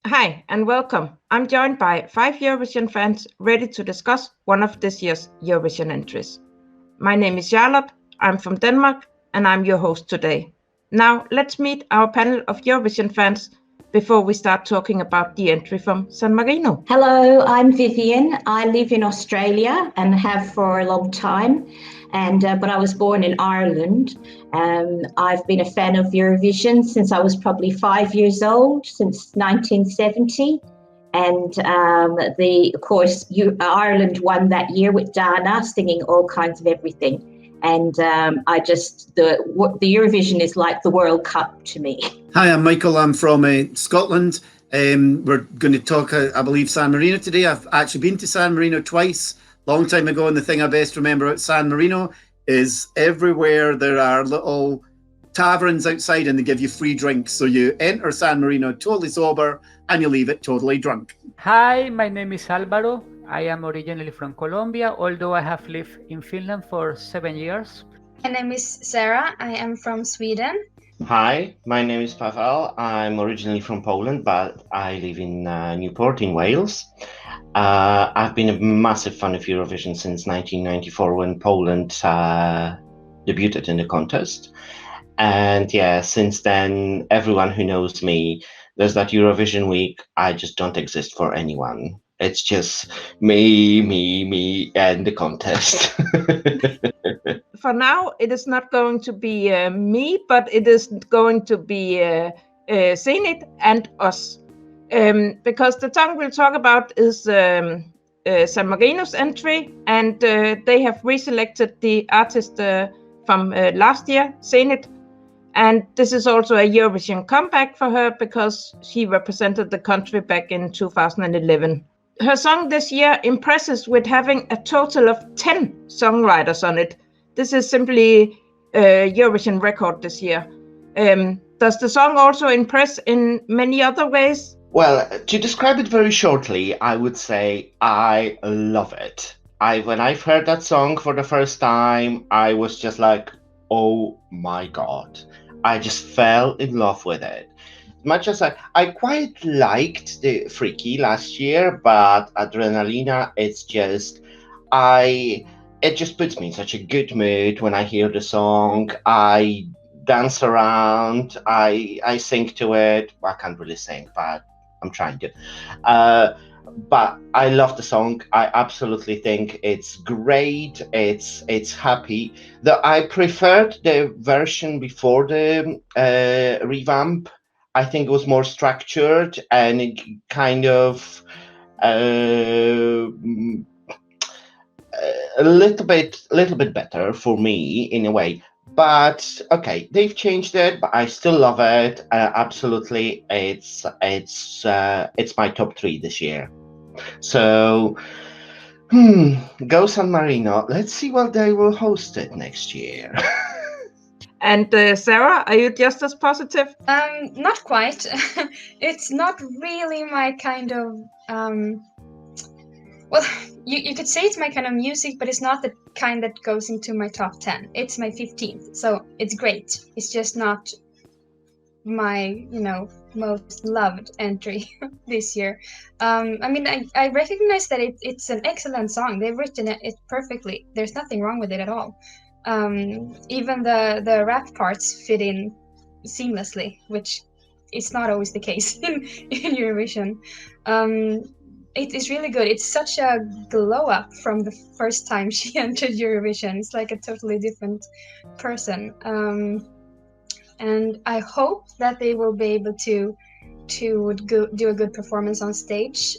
Hi and welcome. I'm joined by five Eurovision fans ready to discuss one of this year's Eurovision entries. My name is Charlotte, I'm from Denmark, and I'm your host today. Now, let's meet our panel of Eurovision fans before we start talking about the entry from San Marino. Hello, I'm Vivienne. I live in Australia and have for a long time. But I was born in Ireland. I've been a fan of Eurovision since I was probably 5 years old, since 1970. Ireland won that year with Dana singing all kinds of everything. The Eurovision is like the World Cup to me. Hi, I'm Michael. I'm from Scotland. We're going to talk, I believe, San Marino today. I've actually been to San Marino twice, long time ago, and the thing I best remember about San Marino is everywhere there are little taverns outside and they give you free drinks. So you enter San Marino totally sober and you leave it totally drunk. Hi, my name is Alvaro. I am originally from Colombia, although I have lived in Finland for 7 years. My name is Sara. I am from Sweden. Hi, my name is Pawel. I'm originally from Poland, but I live in Newport in Wales. I've been a massive fan of Eurovision since 1994 when Poland debuted in the contest. And yeah, since then, everyone who knows me, there's that Eurovision week, I just don't exist for anyone. It's just me, and the contest. For now, it is not going to be me, but it is going to be Senhit and us. Because the song we'll talk about is San Marino's entry, and they have reselected the artist from last year, Senhit. And this is also a Eurovision comeback for her because she represented the country back in 2011. Her song this year impresses with having a total of 10 songwriters on it. This is simply a Eurovision record this year. Does the song also impress in many other ways? Well, to describe it very shortly, I would say I love it. When I've heard that song for the first time, I was just like, oh my God. I just fell in love with it. Much as I quite liked the Freaky last year, but Adrenalina, it just puts me in such a good mood when I hear the song. I dance around, I sing to it. Well, I can't really sing, but I'm trying to. But I love the song. I absolutely think it's great. It's happy. I preferred the version before the revamp. I think it was more structured and it kind of a little bit better for me in a way. But okay, they've changed it, but I still love it. Absolutely, it's my top 3 this year. So, go San Marino. Let's see what they will host it next year. And Sara, are you just as positive? Not quite. It's not really my kind of. Well, you could say it's my kind of music, but it's not the kind that goes into my top 10. It's my 15th, so it's great. It's just not my, most loved entry this year. I recognize that it's an excellent song. They've written it perfectly. There's nothing wrong with it at all. Even the rap parts fit in seamlessly, which is not always the case in Eurovision. It is really good. It's such a glow up from the first time she entered Eurovision. It's like a totally different person. And I hope that they will be able to do a good performance on stage.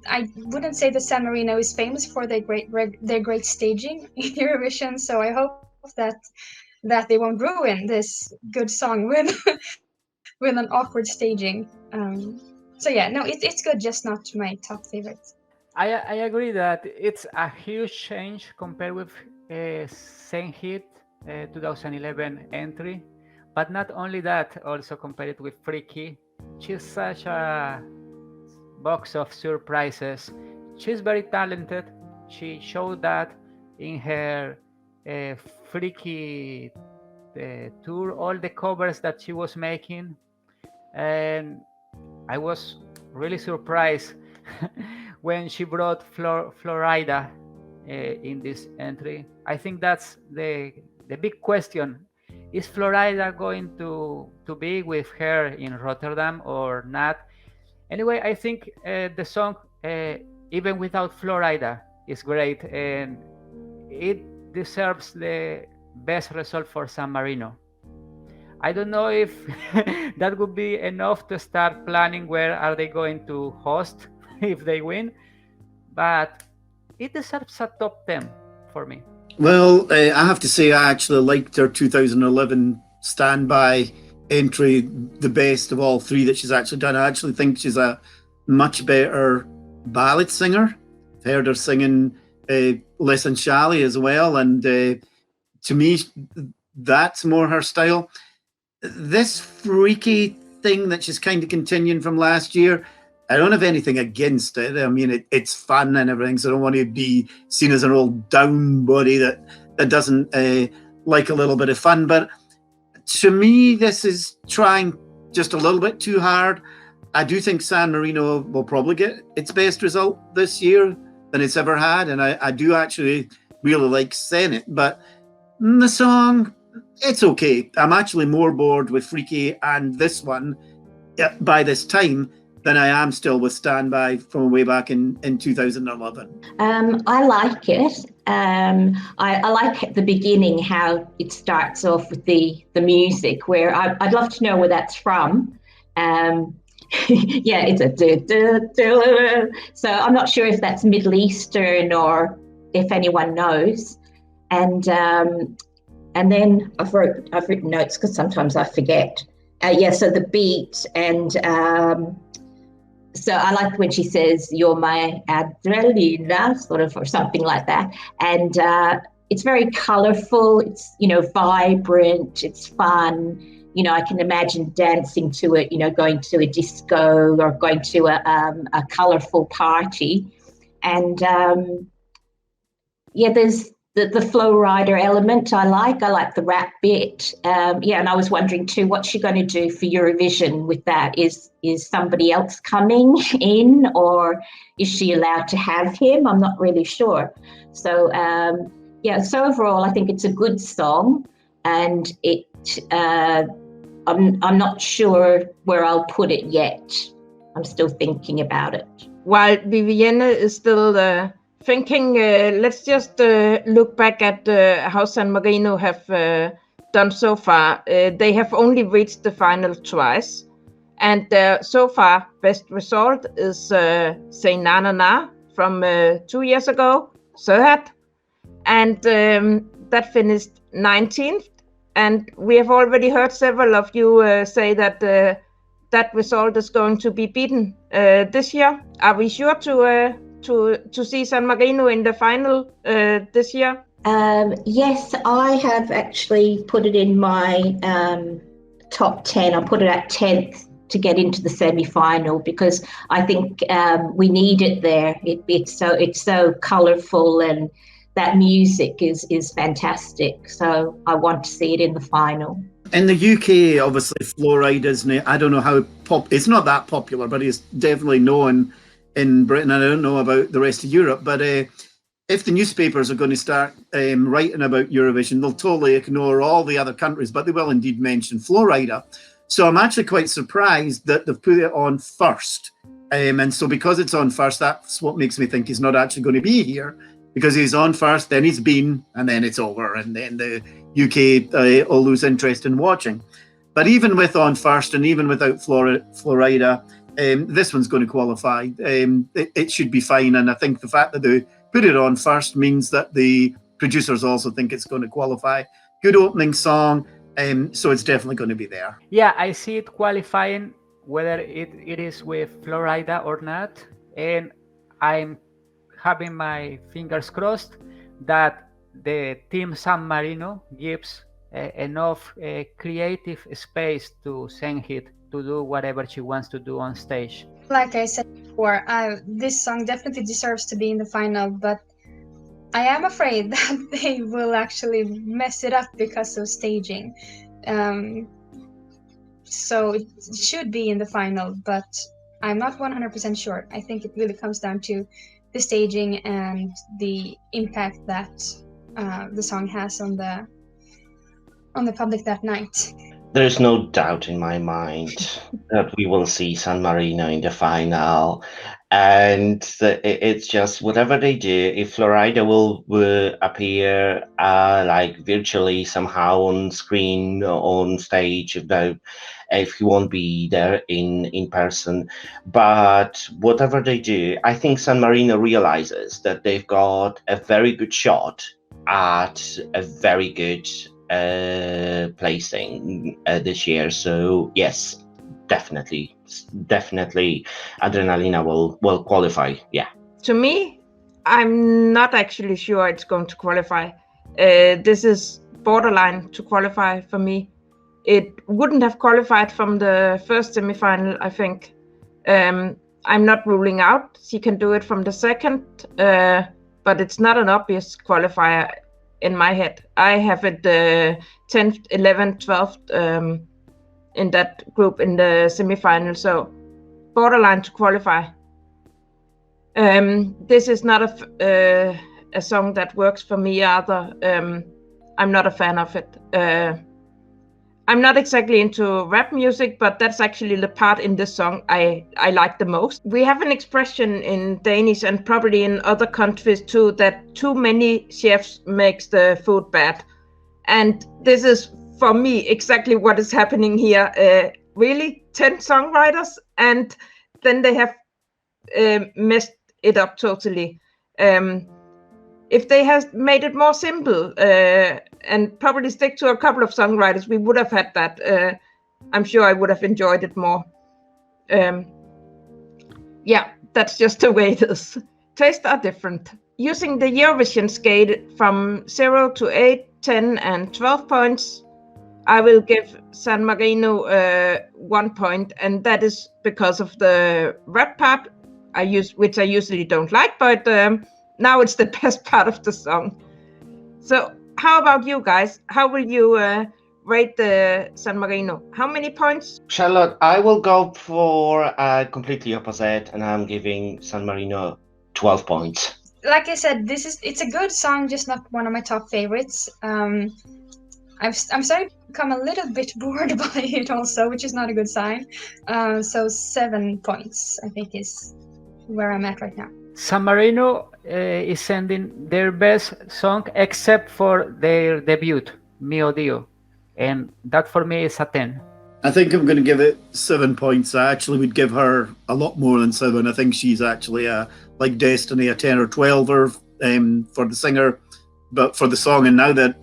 I wouldn't say that San Marino is famous for their great staging in Eurovision, so I hope that they won't ruin this good song with with an awkward staging. So yeah, no, it's good, just not my top favorite. I agree that it's a huge change compared with Senhit 2011 entry, but not only that, also compared with Freaky, she's such a box of surprises. She's very talented. She showed that in her Freaky tour, all the covers that she was making, and I was really surprised when she brought Flo Rida in this entry. I think that's the big question. Is Flo Rida going to be with her in Rotterdam or not? Anyway, I think the song, even without Flo Rida, is great, and it deserves the best result for San Marino. I don't know if that would be enough to start planning where are they going to host if they win, but it deserves a top 10 for me. Well, I have to say I actually liked her 2011 standby entry the best of all three that she's actually done. I actually think she's a much better ballad singer. I've heard her singing L'Essentiale as well, and to me, that's more her style. This freaky thing that she's kind of continuing from last year, I don't have anything against it. I mean, it's fun and everything, so I don't want to be seen as an old down body that doesn't like a little bit of fun. But to me, this is trying just a little bit too hard. I do think San Marino will probably get its best result this year than it's ever had, and I do actually really like Senhit. But the song, it's okay. I'm actually more bored with Freaky and this one by this time than I am still with Standby from way back in 2011. I like it. I like at the beginning how it starts off with the music, where I'd love to know where that's from. Yeah, it's a do. So I'm not sure if that's Middle Eastern or if anyone knows. And then I've written notes because sometimes I forget. So the beat and so I like when she says, "You're my Adrenalina," sort of, or something like that. And it's very colourful. It's, vibrant. It's fun. I can imagine dancing to it. Going to a disco or going to a colourful party. And there's the Flo Rida element I like the rap bit. And I was wondering too, what's she going to do for Eurovision with that? Is somebody else coming in, or is she allowed to have him? I'm not really sure. So, so overall, I think it's a good song, and I'm not sure where I'll put it yet. I'm still thinking about it. While Vivienne is still thinking, let's just look back at how San Marino have done so far. They have only reached the final twice, and so far best result is Say Na Na Na from 2 years ago, Serhat, and that finished 19th. And we have already heard several of you say that that result is going to be beaten this year. Are we sure to see San Marino in the final this year? Yes, I have actually put it in my top 10. I put it at 10th to get into the semi-final because I think we need it there. It's so colourful, and that music is fantastic. So I want to see it in the final. In the UK, obviously, Flo Rida's, I don't know how it's not that popular, but it's definitely known in Britain. I don't know about the rest of Europe, but if the newspapers are going to start writing about Eurovision, they'll totally ignore all the other countries, but they will indeed mention Flo Rida. So I'm actually quite surprised that they've put it on first. And so because it's on first, that's what makes me think he's not actually going to be here, because he's on first, then he's been, and then it's over, and then the UK will lose interest in watching. But even with on first, and even without Flo Rida, this one's going to qualify. It should be fine, and I think the fact that they put it on first means that the producers also think it's going to qualify. Good opening song, so it's definitely going to be there. Yeah, I see it qualifying whether it is with Flo Rida or not, and I'm having my fingers crossed that the team San Marino gives enough creative space to Senhit to do whatever she wants to do on stage. Like I said before, this song definitely deserves to be in the final, but I am afraid that they will actually mess it up because of staging. so it should be in the final, but I'm not 100% sure. I think it really comes down to the staging and the impact that the song has on the public that night. There's no doubt in my mind that we will see San Marino in the final. And it's just whatever they do, if Flo Rida will appear like virtually somehow on screen, on stage, if he won't be there in person. But whatever they do, I think San Marino realizes that they've got a very good shot at a very good placing this year. So yes, definitely Adrenalina will qualify. Yeah. To me, I'm not actually sure it's going to qualify. This is borderline to qualify for me. It wouldn't have qualified from the first semi-final, I think. I'm not ruling out she can do it from the second, but it's not an obvious qualifier in my head. I have it 10th, 11th, 12th in that group in the semi-final, so borderline to qualify. This is not a song that works for me either. I'm not a fan of it. I'm not exactly into rap music, but that's actually the part in this song I like the most. We have an expression in Danish and probably in other countries too, that too many chefs makes the food bad. And this is, for me, exactly what is happening here. Really, 10 songwriters, and then they have messed it up totally. If they had made it more simple and probably stick to a couple of songwriters, we would have had that. I'm sure I would have enjoyed it more. Yeah, that's just the way it is. Tastes are different. Using the Eurovision scale from 0 to 8, 10 and 12 points, I will give San Marino 1 point, and that is because of the rap part, which I usually don't like, but now it's the best part of the song. So how about you guys? How will you rate the San Marino? How many points? Charlotte, I will go for completely opposite, and I'm giving San Marino 12 points. Like I said, it's a good song, just not one of my top favorites. I'm starting to become a little bit bored by it also, which is not a good sign. So 7 points, I think, is where I'm at right now. San Marino is sending their best song except for their debut, Mio Dio. And that for me is a 10. I think I'm going to give it 7 points. I actually would give her a lot more than 7. I think she's actually like Destiny, a 10 or 12 for the singer, but for the song. And now that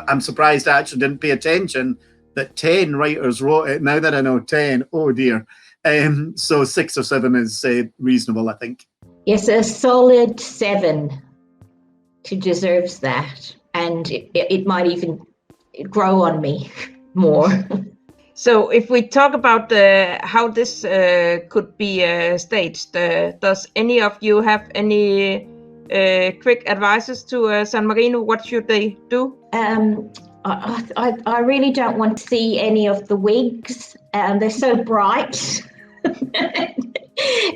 I'm surprised I actually didn't pay attention that 10 writers wrote it. Now that I know 10, oh dear. So 6 or 7 is reasonable, I think. Yes, a solid 7. She deserves that. And it might even grow on me more. So if we talk about how this could be staged, does any of you have any quick advices to San Marino? What should they do? I really don't want to see any of the wigs. They're so bright.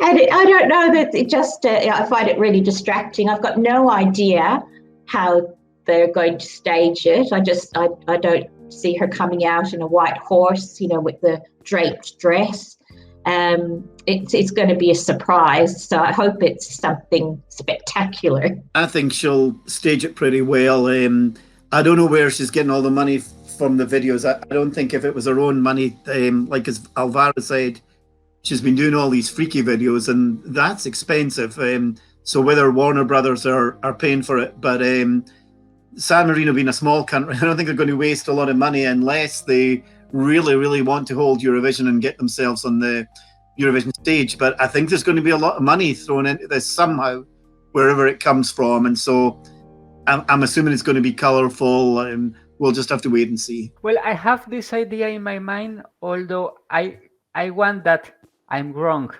And I don't know, that it just, I find it really distracting. I've got no idea how they're going to stage it. I don't see her coming out in a white horse, with the draped dress. It's going to be a surprise. So I hope it's something spectacular. I think she'll stage it pretty well. I don't know where she's getting all the money from the videos. I don't think if it was her own money, like as Alvaro said, she's been doing all these freaky videos, and that's expensive. So whether Warner Brothers are paying for it, but San Marino being a small country, I don't think they're going to waste a lot of money unless they really, really want to hold Eurovision and get themselves on the Eurovision stage. But I think there's going to be a lot of money thrown into this somehow, wherever it comes from. And so I'm assuming it's going to be colourful, and we'll just have to wait and see. Well, I have this idea in my mind, although I want that I'm wrong.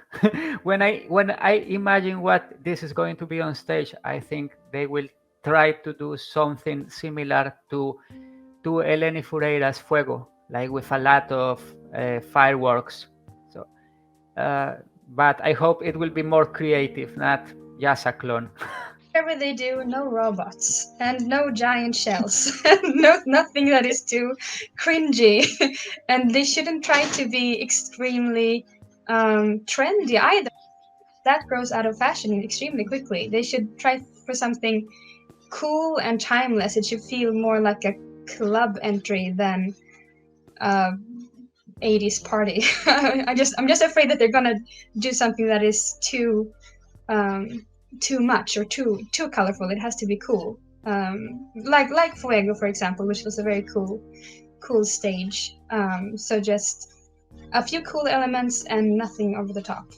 When I imagine what this is going to be on stage, I think they will try to do something similar to Eleni Foureira's Fuego, like with a lot of fireworks. So, but I hope it will be more creative, not just a clone. Whatever they do, no robots and no giant shells. Nothing that is too cringy. And they shouldn't try to be extremely trendy either. That grows out of fashion extremely quickly. They should try for something cool and timeless. It should feel more like a club entry than 80s party. I'm just afraid that they're gonna do something that is too much or too colorful. It has to be cool. Like Fuego, for example, which was a very cool stage. So just a few cool elements and nothing over the top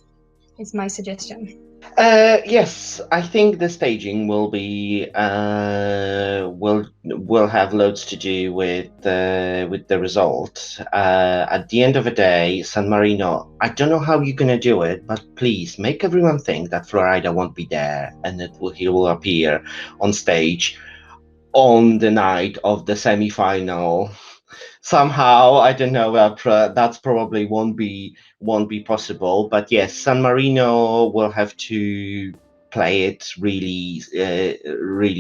is my suggestion. Yes, I think the staging will be will have loads to do with the result. At the end of the day, San Marino, I don't know how you're gonna do it, but please make everyone think that Flo Rida won't be there and that he will appear on stage on the night of the semi-final. Somehow, I don't know, that's probably won't be possible. But yes, San Marino will have to play it really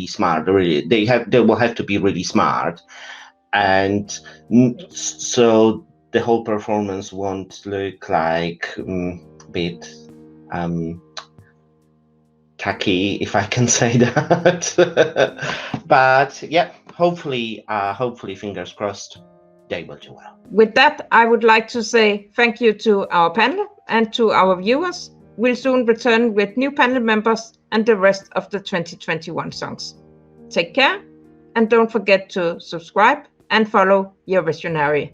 smart. They will have to be really smart, and so the whole performance won't look like a bit tacky, if I can say that. But yeah, hopefully, fingers crossed, they will do well. With that, I would like to say thank you to our panel and to our viewers. We'll soon return with new panel members and the rest of the 2021 songs. Take care, and don't forget to subscribe and follow Eurovisionary.